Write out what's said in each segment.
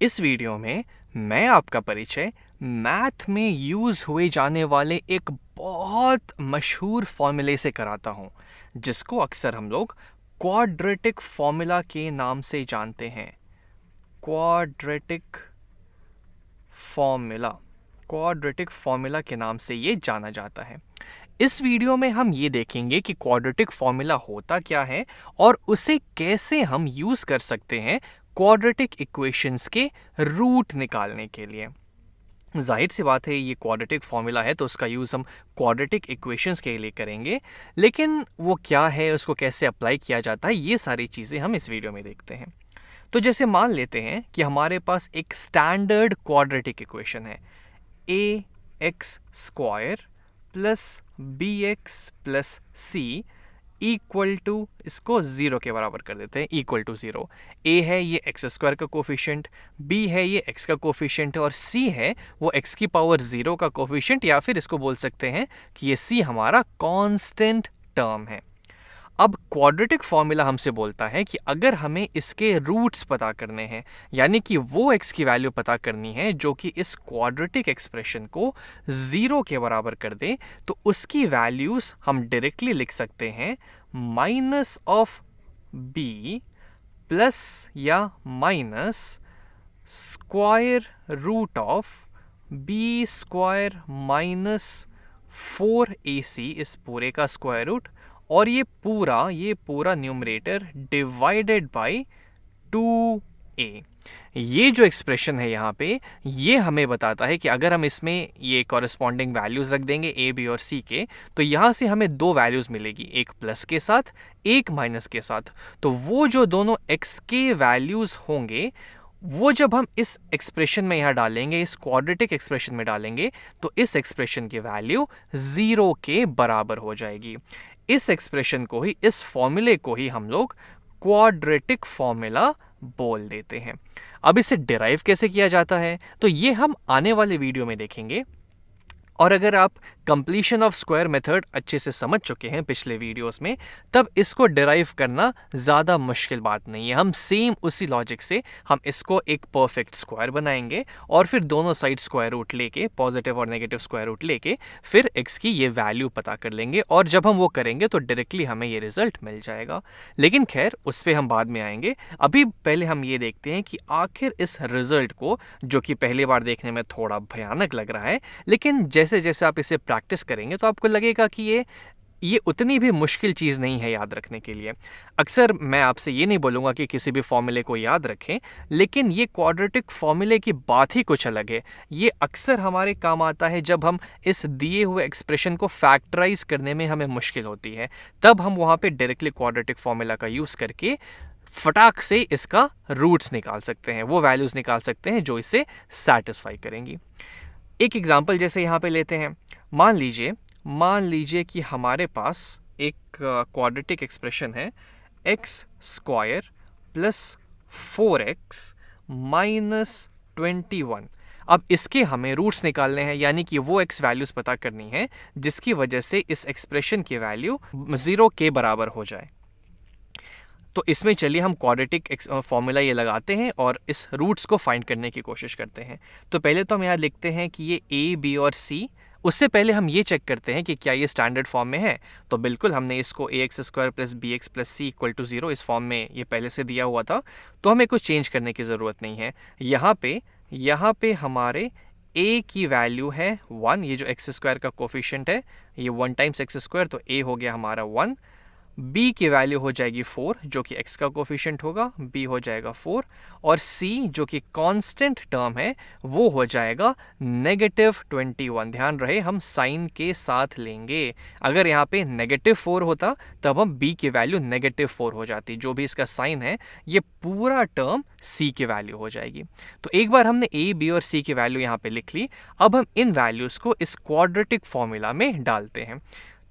इस वीडियो में मैं आपका परिचय मैथ में यूज़ हुए जाने वाले एक बहुत मशहूर फॉर्मूले से कराता हूँ, जिसको अक्सर हम लोग क्वाड्रेटिक फॉर्मूला के नाम से जानते हैं। क्वाड्रेटिक फॉर्मूला क्वाड्रेटिक फॉर्मूला के नाम से ये जाना जाता है। इस वीडियो में हम ये देखेंगे कि क्वाड्रेटिक फॉर्मूला होता क्या है और उसे कैसे हम यूज़ कर सकते हैं क्वाड्रेटिक इक्वेशंस के रूट निकालने के लिए। जाहिर सी बात है, ये क्वाड्रेटिक फॉर्मूला है तो उसका यूज़ हम क्वाड्रेटिक इक्वेशंस के लिए करेंगे, लेकिन वो क्या है, उसको कैसे अप्लाई किया जाता है, ये सारी चीज़ें हम इस वीडियो में देखते हैं। तो जैसे मान लेते हैं कि हमारे पास एक स्टैंडर्ड क्वाड्रेटिक इक्वेशन है, A X square plus B X plus C equal to, इसको ज़ीरो के बराबर कर देते हैं, इक्वल टू ज़ीरो। ए है ये एक्स स्क्वायर का कोफिशिएंट, बी है ये एक्स का कोफिशिएंट और सी है वो एक्स की पावर ज़ीरो का कोफिशिएंट, या फिर इसको बोल सकते हैं कि ये सी हमारा कांस्टेंट टर्म है। अब क्वाड्रेटिक फॉर्मूला हमसे बोलता है कि अगर हमें इसके रूट्स पता करने हैं, यानी कि वो x की वैल्यू पता करनी है जो कि इस क्वाड्रेटिक एक्सप्रेशन को ज़ीरो के बराबर कर दे, तो उसकी वैल्यूज़ हम डायरेक्टली लिख सकते हैं माइनस ऑफ b प्लस या minus square root of b square minus 4ac, इस पूरे का स्क्वायर रूट, और ये पूरा न्यूमरेटर डिवाइडेड बाय 2a। ये जो एक्सप्रेशन है यहाँ पे, ये हमें बताता है कि अगर हम इसमें ये कॉरेस्पॉन्डिंग वैल्यूज रख देंगे a b और c के, तो यहाँ से हमें दो वैल्यूज मिलेगी, एक प्लस के साथ एक माइनस के साथ। तो वो जो दोनों x के वैल्यूज होंगे, वो जब हम इस एक्सप्रेशन में यहाँ डालेंगे, इस क्वाड्रेटिक एक्सप्रेशन में डालेंगे, तो इस एक्सप्रेशन की वैल्यू ज़ीरो के बराबर हो जाएगी। इस एक्सप्रेशन को ही, इस फॉर्मूले को ही हम लोग क्वाड्रेटिक फॉर्मूला बोल देते हैं। अब इसे डिराइव कैसे किया जाता है, तो ये हम आने वाले वीडियो में देखेंगे। और अगर आप कंप्लीशन ऑफ स्क्वायर मेथड अच्छे से समझ चुके हैं पिछले वीडियोस में, तब इसको डिराइव करना ज़्यादा मुश्किल बात नहीं है। हम सेम उसी लॉजिक से हम इसको एक परफेक्ट स्क्वायर बनाएंगे और फिर दोनों साइड स्क्वायर रूट लेके, पॉजिटिव और नेगेटिव स्क्वायर रूट लेके, फिर x की ये वैल्यू पता कर लेंगे, और जब हम वो करेंगे तो डायरेक्टली हमें ये रिजल्ट मिल जाएगा। लेकिन खैर, उस पर हम बाद में आएंगे। अभी पहले हम ये देखते हैं कि आखिर इस रिजल्ट को, जो कि पहली बार देखने में थोड़ा भयानक लग रहा है, लेकिन जैसे जैसे आप इसे प्रैक्टिस करेंगे तो आपको लगेगा कि ये उतनी भी मुश्किल चीज़ नहीं है याद रखने के लिए। अक्सर मैं आपसे ये नहीं बोलूँगा कि किसी भी फॉर्मूले को याद रखें, लेकिन ये क्वाड्रेटिक फॉर्मूले की बात ही कुछ अलग है। ये अक्सर हमारे काम आता है जब हम इस दिए हुए एक्सप्रेशन को फैक्टराइज करने में हमें मुश्किल होती है, तब हम वहाँ पे डायरेक्टली क्वाड्रेटिक फॉर्मूला का यूज़ करके फटाक से इसका रूट्स निकाल सकते हैं, वो वैल्यूज़ निकाल सकते हैं जो इसे सेटिस्फाई करेंगी। एक एग्जाम्पल जैसे यहाँ पे लेते हैं। मान लीजिए कि हमारे पास एक क्वाड्रेटिक एक्सप्रेशन है, x square plus 4x minus 21। अब इसके हमें रूट्स निकालने हैं, यानी कि वो x वैल्यूज पता करनी है जिसकी वजह से इस एक्सप्रेशन की वैल्यू ज़ीरो के बराबर हो जाए। तो इसमें चलिए हम क्वाड्रेटिक फॉर्मूला ये लगाते हैं और इस रूट्स को फाइंड करने की कोशिश करते हैं। तो पहले तो हम यहाँ लिखते हैं कि ये a b और c। उससे पहले हम ये चेक करते हैं कि क्या ये स्टैंडर्ड फॉर्म में है। तो बिल्कुल, हमने इसको A X square plus B X plus C equal to zero, इस फॉर्म में ये पहले से दिया हुआ था, तो हमें कुछ चेंज करने की ज़रूरत नहीं है। यहाँ पे हमारे a की वैल्यू है 1, ये जो एक्स स्क्वायर का कोफिशिएंट है ये 1 टाइम्स एक्स स्क्वायर, तो a हो गया हमारा 1। b की वैल्यू हो जाएगी 4, जो कि x का कोफिशिएंट होगा, b हो जाएगा 4, और c जो कि कांस्टेंट टर्म है वो हो जाएगा नेगेटिव 21। ध्यान रहे, हम साइन के साथ लेंगे। अगर यहाँ पे नेगेटिव 4 होता तब हम b की वैल्यू नेगेटिव 4 हो जाती। जो भी इसका साइन है, ये पूरा टर्म c की वैल्यू हो जाएगी। तो एक बार हमने a, b और c की वैल्यू यहाँ पे लिख ली। अब हम इन वैल्यूज़ को इस क्वाड्रेटिक फॉर्मूला में डालते हैं।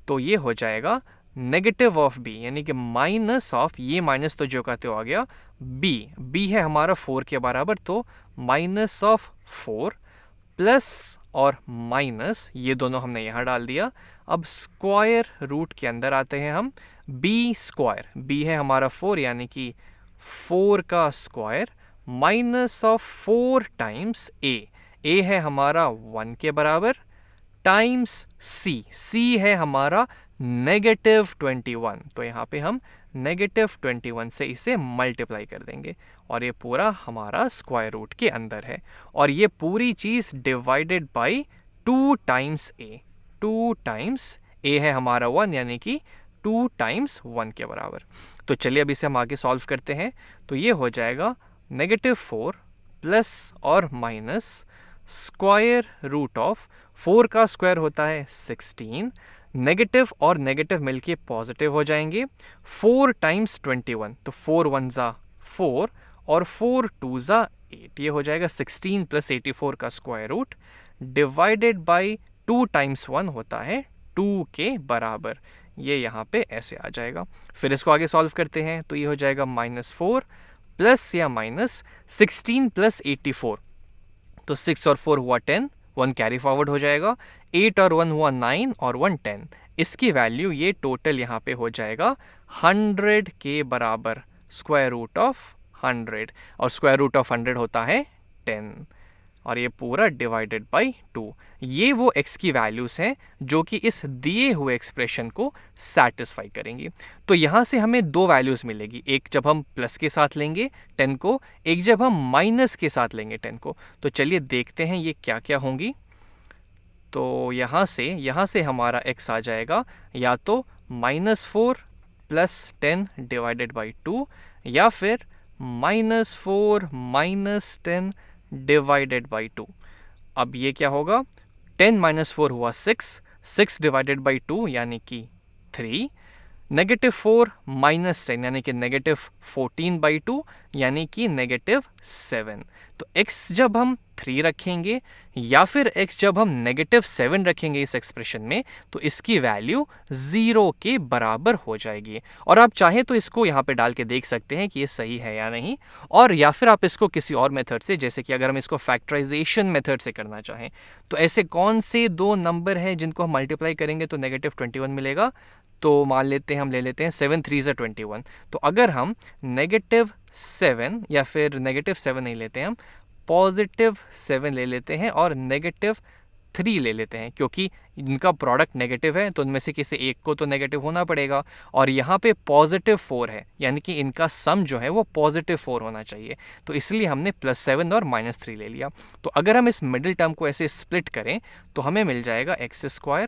तो ये हो जाएगा नेगेटिव ऑफ b, यानी कि माइनस ऑफ, ये माइनस तो जो कहते हो आ गया, b है हमारा 4 के बराबर, तो माइनस ऑफ 4 प्लस और माइनस, ये दोनों हमने यहाँ डाल दिया। अब स्क्वायर रूट के अंदर आते हैं हम, b स्क्वायर, b है हमारा 4, यानी कि 4 का square minus of 4 times A है हमारा 1 के बराबर, टाइम्स सी है हमारा -21। तो यहाँ पे हम -21 से इसे मल्टीप्लाई कर देंगे और ये पूरा हमारा स्क्वायर रूट के अंदर है, और ये पूरी चीज़ divided by 2 times A. 2 times A है हमारा 1, यानी कि 2 टाइम्स 1 के बराबर। तो चलिए अब इसे हम आगे सॉल्व करते हैं। तो ये हो जाएगा -4 प्लस और माइनस स्क्वायर रूट ऑफ 4 का स्क्वायर होता है 16, नेगेटिव और नेगेटिव मिलके पॉजिटिव हो जाएंगे, 4 टाइम्स 21, तो 4 1 ज़ा 4 और 4 2 ज़ा 8, ये हो जाएगा 16 प्लस 84 का square root divided by 2 times 1 होता है 2 के बराबर। ये यहाँ पे ऐसे आ जाएगा। फिर इसको आगे सॉल्व करते हैं, तो ये हो जाएगा -4 प्लस या माइनस 16 प्लस 84, तो 6 और 4 हुआ 10, 1 कैरी फॉरवर्ड हो जाएगा, 8 और 1 हुआ 9 और 1 10। इसकी वैल्यू ये टोटल यहाँ पे हो जाएगा 100 के बराबर, स्क्वायर रूट ऑफ 100, और स्क्वायर रूट ऑफ 100 होता है 10, और ये पूरा डिवाइडेड बाई 2। ये वो x की वैल्यूज़ हैं जो कि इस दिए हुए एक्सप्रेशन को सेटिस्फाई करेंगी। तो यहाँ से हमें 2 वैल्यूज़ मिलेगी, एक जब हम प्लस के साथ लेंगे 10 को, एक जब हम माइनस के साथ लेंगे 10 को। तो चलिए देखते हैं ये क्या क्या होंगी। तो यहाँ से हमारा x आ जाएगा या तो -4 प्लस 10 डिवाइडेड बाई 2, या फिर -4 माइनस 10 डिवाइडेड बाई 2। अब ये क्या होगा, 10 माइनस 4 हुआ 6, 6 डिवाइडेड बाई 2 यानी कि 3, -4 माइनस 10 यानी कि -14 बाई 2 यानी कि -7। तो x जब हम 3 रखेंगे या फिर x जब हम -7 रखेंगे इस एक्सप्रेशन में, तो इसकी वैल्यू 0 के बराबर हो जाएगी। और आप चाहें तो इसको यहाँ पे डाल के देख सकते हैं कि ये सही है या नहीं, और या फिर आप इसको किसी और मेथड से, जैसे कि अगर हम इसको फैक्टराइजेशन मेथड से करना चाहें, तो ऐसे कौन से 2 नंबर हैं जिनको हम मल्टीप्लाई करेंगे तो -21 मिलेगा। तो मान लेते हैं, हम ले लेते हैं 7 3 ज़ा 21। तो अगर हम -7 या फिर -7 नहीं लेते हैं, हम +7 ले लेते हैं और -3 ले लेते हैं, क्योंकि इनका प्रोडक्ट नेगेटिव है तो उनमें से किसी एक को तो नेगेटिव होना पड़ेगा, और यहाँ पे +4 है, यानी कि इनका सम जो है वो +4 होना चाहिए। तो इसलिए हमने +7 और -3 ले लिया। तो अगर हम इस मिडिल टर्म को ऐसे स्प्लिट करें तो हमें मिल जाएगा x²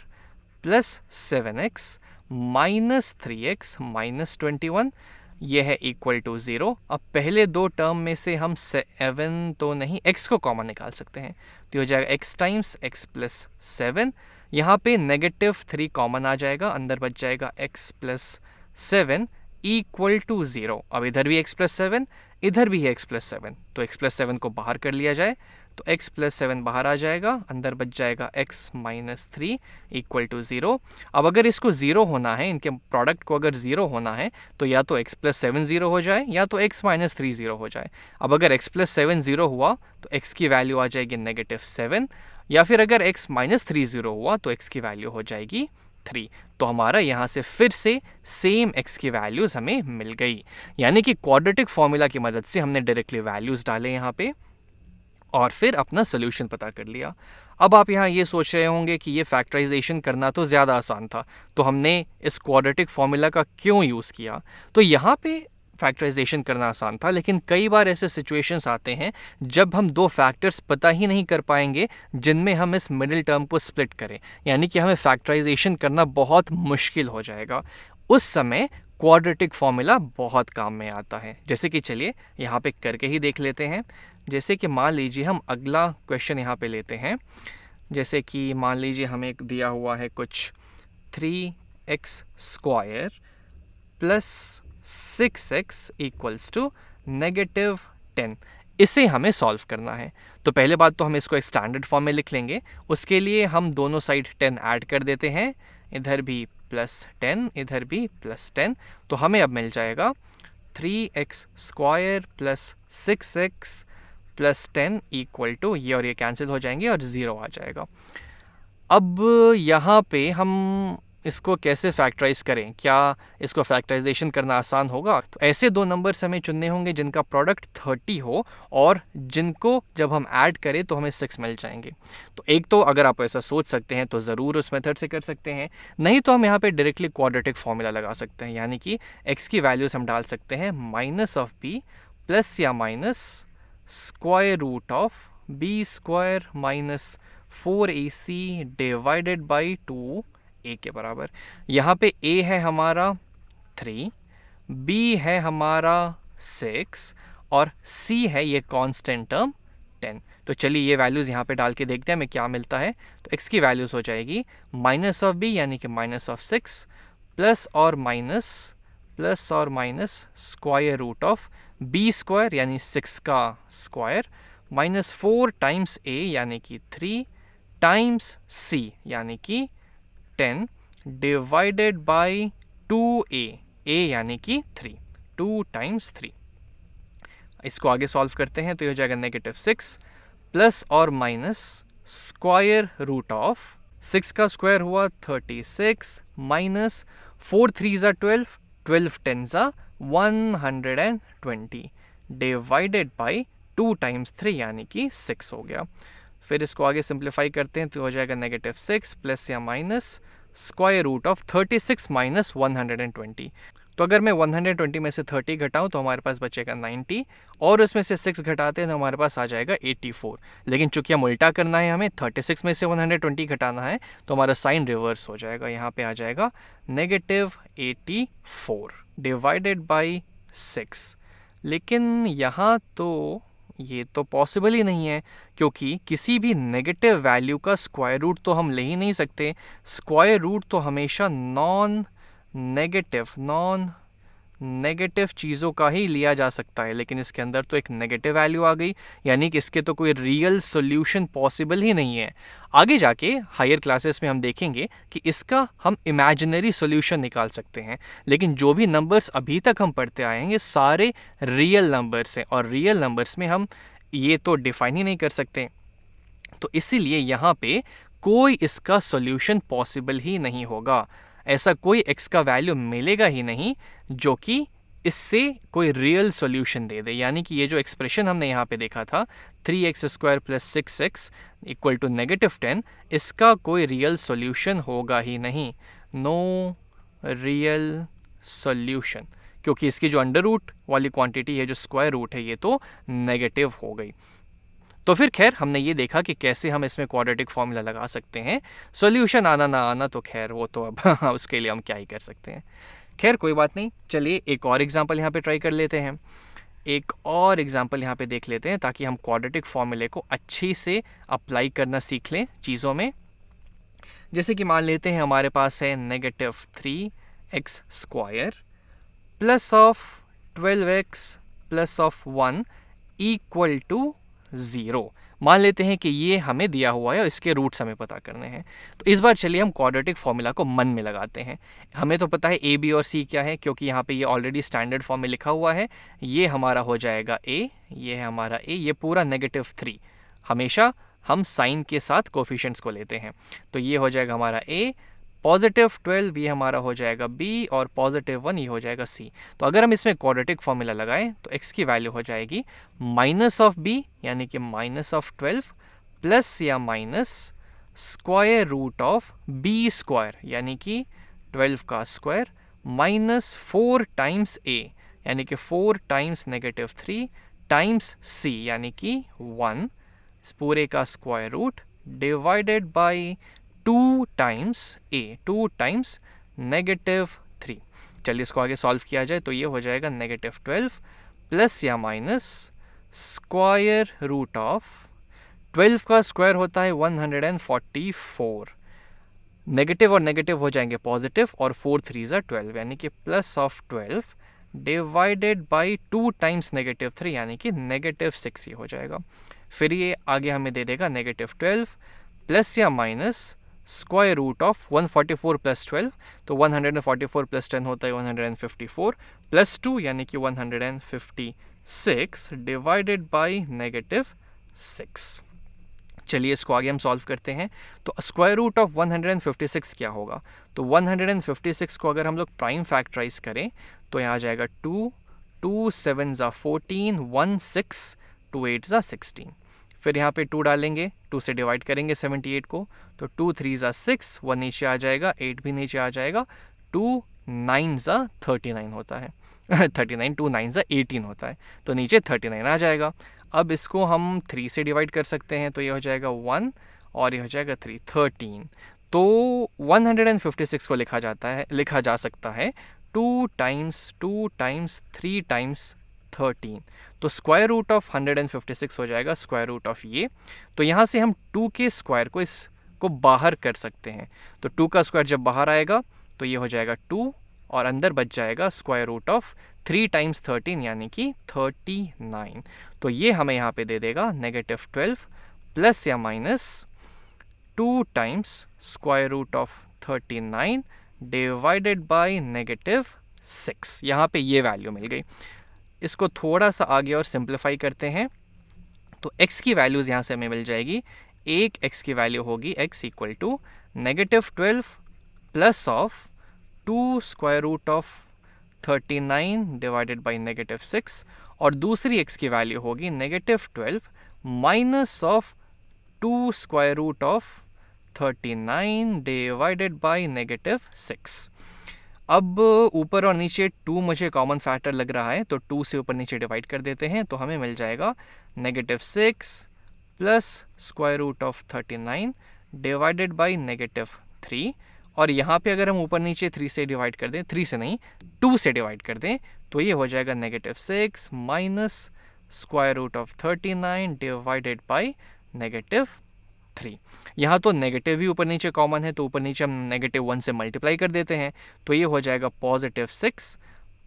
plus 7x minus 3x minus 21, यह है इक्वल टू 0। अब पहले 2 टर्म में से हम 7 तो नहीं, x को कॉमन निकाल सकते हैं, तो हो जाएगा x टाइम्स x प्लस 7। यहाँ पे -3 कॉमन आ जाएगा, अंदर बच जाएगा x प्लस 7 इक्वल टू 0। अब इधर भी x प्लस 7, इधर भी है x प्लस 7, तो x प्लस 7 को बाहर कर लिया जाए तो x प्लस 7 बाहर आ जाएगा, अंदर बच जाएगा x माइनस 3 इक्वल टू 0। अब अगर इसको 0 होना है, इनके प्रोडक्ट को अगर 0 होना है, तो या तो x प्लस 7 0 हो जाए या तो x माइनस 3 0 हो जाए। अब अगर x प्लस 7 0 हुआ तो x की वैल्यू आ जाएगी -7, या फिर अगर x माइनस 3 0 हुआ तो x की वैल्यू हो जाएगी 3। तो हमारा यहाँ से फिर से सेम x की वैल्यूज़ हमें मिल गई, यानी कि क्वाड्रेटिक फॉर्मूला की मदद से हमने डायरेक्टली वैल्यूज़ डाले यहाँ पे और फिर अपना सोल्यूशन पता कर लिया। अब आप यहाँ ये सोच रहे होंगे कि ये फैक्टराइजेशन करना तो ज़्यादा आसान था, तो हमने इस क्वाड्रेटिक फॉर्मूला का क्यों यूज़ किया। तो यहाँ पे फैक्टराइजेशन करना आसान था, लेकिन कई बार ऐसे सिचुएशंस आते हैं जब हम 2 फैक्टर्स पता ही नहीं कर पाएंगे जिनमें हम इस मिडिल टर्म को स्प्लिट करें, यानी कि हमें फैक्टराइजेशन करना बहुत मुश्किल हो जाएगा। उस समय क्वाड्रेटिक फॉर्मूला बहुत काम में आता है। जैसे कि चलिए यहाँ पे करके ही देख लेते हैं। जैसे कि मान लीजिए हम अगला क्वेश्चन यहाँ पे लेते हैं। जैसे कि मान लीजिए हमें दिया हुआ है कुछ 3x² plus 6x equals to -10। इसे हमें सॉल्व करना है। तो पहले बात तो हम इसको एक स्टैंडर्ड फॉर्म में लिख लेंगे। उसके लिए हम दोनों साइड 10 ऐड कर देते हैं, इधर भी +10 इधर भी +10। तो हमें अब मिल जाएगा 3x² plus 6x plus 10 equal to, ये और ये कैंसिल हो जाएंगे और 0 आ जाएगा। अब यहाँ पे हम इसको कैसे फैक्टराइज करें, क्या इसको फैक्टराइजेशन करना आसान होगा? तो ऐसे दो नंबर्स हमें चुनने होंगे जिनका प्रोडक्ट 30 हो और जिनको जब हम ऐड करें तो हमें 6 मिल जाएंगे। तो एक तो अगर आप ऐसा सोच सकते हैं तो ज़रूर उस मेथड से कर सकते हैं, नहीं तो हम यहाँ पे डायरेक्टली क्वाड्रेटिक फॉर्मूला लगा सकते हैं, यानी कि x की वैल्यूज हम डाल सकते हैं माइनस ऑफ b प्लस या minus square root of b square minus 4ac divided by 2a के बराबर। यहाँ पे a है हमारा 3, b है हमारा 6 और c है ये कांस्टेंट टर्म 10। तो चलिए ये वैल्यूज़ यहाँ पे डाल के देखते हैं हमें क्या मिलता है। तो x की वैल्यूज़ हो जाएगी माइनस ऑफ b यानी कि माइनस ऑफ 6 प्लस और minus square root of b square यानी 6 का स्क्वायर माइनस 4 टाइम्स a यानी कि 3 टाइम्स c यानी कि 10 डिवाइडेड बाई 2a, a यानी कि 3, 2 टाइम्स 3। इसको आगे सॉल्व करते हैं तो ये हो जाएगा नेगेटिव 6 प्लस और माइनस स्क्वायर रूट ऑफ 6 का स्क्वायर हुआ 36 माइनस 4 3 12, 12 10 120 डिवाइडेड बाई 2 टाइम्स 3 यानी कि 6 हो गया। फिर इसको आगे सिंप्लीफाई करते हैं तो हो जाएगा नेगेटिव 6 प्लस या minus square root of 36 minus 120। तो अगर मैं 120 में से 30 घटाऊं तो हमारे पास बचेगा 90 और उसमें से 6 घटाते हैं तो हमारे पास आ जाएगा 84। लेकिन चूंकि हम उल्टा करना है, हमें 36 में से 120 घटाना है तो हमारा साइन रिवर्स हो जाएगा, यहाँ पे आ जाएगा नेगेटिव 84 डिवाइडेड बाई 6। लेकिन यहाँ तो ये तो पॉसिबल ही नहीं है, क्योंकि किसी भी नेगेटिव वैल्यू का स्क्वायर रूट तो हम ले ही नहीं सकते। स्क्वायर रूट तो हमेशा नॉन नेगेटिव चीज़ों का ही लिया जा सकता है, लेकिन इसके अंदर तो एक नेगेटिव वैल्यू आ गई, यानी कि इसके तो कोई रियल सॉल्यूशन पॉसिबल ही नहीं है। आगे जाके हायर क्लासेस में हम देखेंगे कि इसका हम इमेजिनरी सॉल्यूशन निकाल सकते हैं, लेकिन जो भी नंबर्स अभी तक हम पढ़ते आए हैं ये सारे रियल नंबर्स हैं और रियल नंबर्स में हम ये तो डिफाइन ही नहीं कर सकते। तो इसीलिए यहाँ पे कोई इसका सॉल्यूशन पॉसिबल ही नहीं होगा। ऐसा कोई x का वैल्यू मिलेगा ही नहीं जो कि इससे कोई रियल सॉल्यूशन दे दे, यानी कि ये जो एक्सप्रेशन हमने यहाँ पे देखा था 3x square plus 6x equal to negative 10, इसका कोई रियल सॉल्यूशन होगा ही नहीं। नो रियल सॉल्यूशन, क्योंकि इसकी जो अंडर रूट वाली क्वांटिटी है, जो स्क्वायर रूट है, ये तो नेगेटिव हो गई। तो फिर खैर हमने ये देखा कि कैसे हम इसमें क्वाड्रेटिक फॉर्मूला लगा सकते हैं। सॉल्यूशन आना ना आना तो खैर वो तो अब उसके लिए हम क्या ही कर सकते हैं। खैर कोई बात नहीं, चलिए एक और एग्जांपल यहाँ पे ट्राई कर लेते हैं। एक और एग्जांपल यहाँ पे देख लेते हैं ताकि हम क्वाड्रेटिक फॉर्मूले को अच्छी से अप्लाई करना सीख लें चीज़ों में। जैसे कि मान लेते हैं हमारे पास है negative 3x square plus of 12x plus of 1 equal to 0। मान लेते हैं कि ये हमें दिया हुआ है और इसके रूट्स हमें पता करने हैं। तो इस बार चलिए हम क्वाड्रेटिक फॉर्मूला को मन में लगाते हैं। हमें तो पता है a b और c क्या है, क्योंकि यहाँ पे ये ऑलरेडी स्टैंडर्ड फॉर्म में लिखा हुआ है। ये हमारा हो जाएगा a, ये है हमारा a, ये पूरा नेगेटिव 3। हमेशा हम साइन के साथ कोफिशिएंट्स को लेते हैं। तो ये हो जाएगा हमारा a, पॉजिटिव 12 ये हमारा हो जाएगा b और पॉजिटिव 1 ये हो जाएगा c। तो अगर हम इसमें क्वाड्रेटिक फॉर्मूला लगाएं तो x की वैल्यू हो जाएगी माइनस ऑफ b यानी कि माइनस ऑफ 12 प्लस या minus square root of b square यानी कि 12 का स्क्वायर माइनस 4 टाइम्स a यानी कि 4 टाइम्स नेगेटिव 3 टाइम्स c यानी कि 1, इस पूरे का square root divided by 2 times a, 2 times negative 3। चलिए इसको आगे सॉल्व किया जाए तो ये हो जाएगा नेगेटिव 12 प्लस या माइनस स्क्वायर रूट ऑफ 12 का स्क्वायर होता है 144। नेगेटिव और नेगेटिव हो जाएंगे पॉजिटिव और 4 3 12 यानी कि plus of 12 divided by 2 times negative 3 यानी कि नेगेटिव 6 ही हो जाएगा। फिर ये आगे हमें दे देगा नेगेटिव 12 प्लस या minus square root of 144 plus 12, तो 144 प्लस 10 होता है 154 प्लस 2 यानी कि 156 डिवाइडेड बाई नेगेटिव 6। चलिए इसको आगे हम सॉल्व करते हैं। तो स्क्वायर रूट ऑफ 156 क्या होगा? तो 156 को अगर हम लोग प्राइम फैक्टराइज करें तो यहाँ आ जाएगा 2, 2 7 ज़ा 14, 1 6, 2 8 ज़ा 16। फिर यहाँ पे 2 डालेंगे, 2 से डिवाइड करेंगे 78 को, तो 2 3 ज़ा 6, 1 नीचे आ जाएगा, 8 भी नीचे आ जाएगा, 2 9 ज़ा 39 होता है 39, 2 9 ज़ा 18 होता है, तो नीचे 39 आ जाएगा। अब इसको हम 3 से डिवाइड कर सकते हैं, तो ये हो जाएगा 1 और ये हो जाएगा 3, 13। तो 156 को लिखा जा सकता है 2 टाइम्स 2 टाइम्स 3 टाइम्स 13। तो स्क्वायर रूट ऑफ 156 हो जाएगा स्क्वायर रूट ऑफ ये। तो यहाँ से हम 2 के स्क्वायर को इसको बाहर कर सकते हैं। तो 2 का स्क्वायर जब बाहर आएगा तो ये हो जाएगा 2 और अंदर बच जाएगा स्क्वायर रूट ऑफ 3 टाइम्स 13 यानी कि 39। तो ये हमें यहाँ पे दे देगा -12 प्लस या minus 2 times square root of 39 divided by -6। यहाँ पे ये वैल्यू मिल गई। इसको थोड़ा सा आगे और सिंप्लीफाई करते हैं तो x की वैल्यूज़ यहाँ से हमें मिल जाएगी। एक x की वैल्यू होगी x equal to -12 plus of 2 square root of 39 divided by -6 और दूसरी x की वैल्यू होगी -12 minus of 2 square root of 39 divided by -6। अब ऊपर और नीचे 2 मुझे कॉमन फैक्टर लग रहा है, तो 2 से ऊपर नीचे डिवाइड कर देते हैं, तो हमें मिल जाएगा -6 plus square root of 39 divided by -3। और यहाँ पे अगर हम ऊपर नीचे 3 से डिवाइड कर दें, 3 से नहीं 2 से डिवाइड कर दें, तो ये हो जाएगा -6 minus square root of 39 divided by -3। यहाँ तो नेगेटिव भी ऊपर नीचे कॉमन है, तो ऊपर नीचे हम -1 से मल्टीप्लाई कर देते हैं, तो ये हो जाएगा +6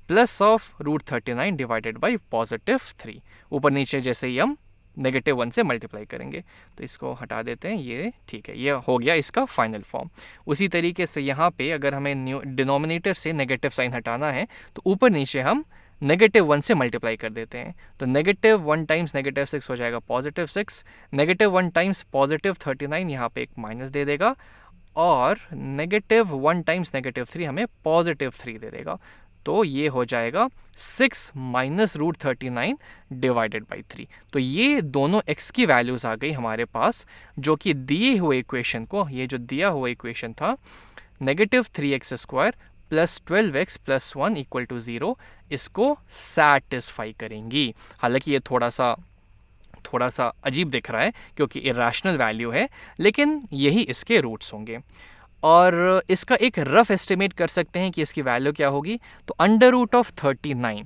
प्लस ऑफ √39 डिवाइडेड बाई +3। ऊपर नीचे जैसे ही हम -1 से मल्टीप्लाई करेंगे, तो इसको हटा देते हैं, ये ठीक है, ये हो गया इसका फाइनल फॉर्म। उसी तरीके से यहाँ पे अगर हमें डिनोमिनेटर से नेगेटिव साइन हटाना है, तो ऊपर नीचे हम -1 से मल्टीप्लाई कर देते हैं, तो -1 टाइम्स -6 हो जाएगा +6, -1 टाइम्स +39 यहाँ पे एक माइनस दे देगा, और -1 टाइम्स -3 हमें +3 दे देगा। तो ये हो जाएगा 6 माइनस √39 डिवाइडेड बाई 3। तो ये दोनों x की वैल्यूज़ आ गई हमारे पास, जो कि दिए हुए इक्वेशन को, ये जो दिया हुआ इक्वेशन था -3x² plus 12x plus 1 equal to 0, इसको सैटिस्फाई करेंगी। हालांकि ये थोड़ा सा अजीब दिख रहा है क्योंकि इरेशनल वैल्यू है, लेकिन यही इसके रूट्स होंगे। और इसका एक रफ एस्टिमेट कर सकते हैं कि इसकी वैल्यू क्या होगी। तो √39,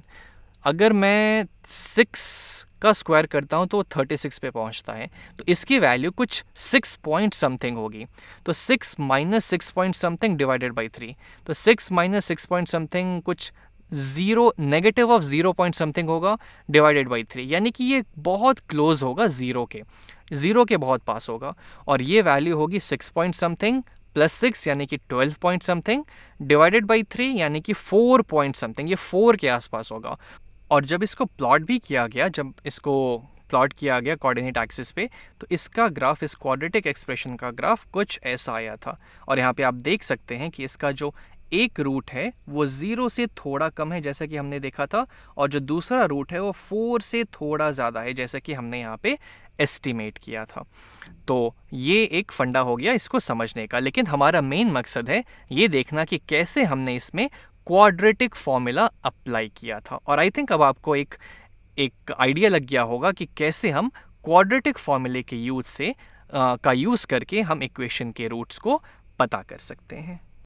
अगर मैं 6 का स्क्वायर करता हूँ तो 36 पे पहुँचता है, तो इसकी वैल्यू कुछ 6 पॉइंट समथिंग होगी। तो 6 minus 6 point something divided by 3, तो 6 माइनस 6 पॉइंट समथिंग कुछ नेगेटिव ऑफ 0 पॉइंट समथिंग होगा डिवाइडेड बाई 3, यानी कि ये बहुत क्लोज होगा ज़ीरो के बहुत पास होगा। और ये वैल्यू होगी 6 पॉइंट समथिंग प्लस 6 यानी कि 12 पॉइंट समथिंग डिवाइडेड बाई 3 यानी कि 4 पॉइंट समथिंग, ये 4 के आसपास होगा। और जब इसको प्लॉट भी किया गया, कोऑर्डिनेट एक्सिस पे, तो इसका ग्राफ, इस क्वाड्रेटिक एक्सप्रेशन का ग्राफ कुछ ऐसा आया था। और यहाँ पे आप देख सकते हैं कि इसका जो एक रूट है वो 0 से थोड़ा कम है जैसा कि हमने देखा था, और जो दूसरा रूट है वो 4 से थोड़ा ज़्यादा है जैसा कि हमने यहाँ पे एस्टिमेट किया था। तो ये एक फंडा हो गया इसको समझने का, लेकिन हमारा मेन मकसद है ये देखना कि कैसे हमने इसमें क्वाड्रेटिक फॉर्मूला अप्लाई किया था। और आई थिंक अब आपको एक आइडिया लग गया होगा कि कैसे हम क्वाड्रेटिक फॉर्मूले के यूज़ करके हम इक्वेशन के रूट्स को पता कर सकते हैं।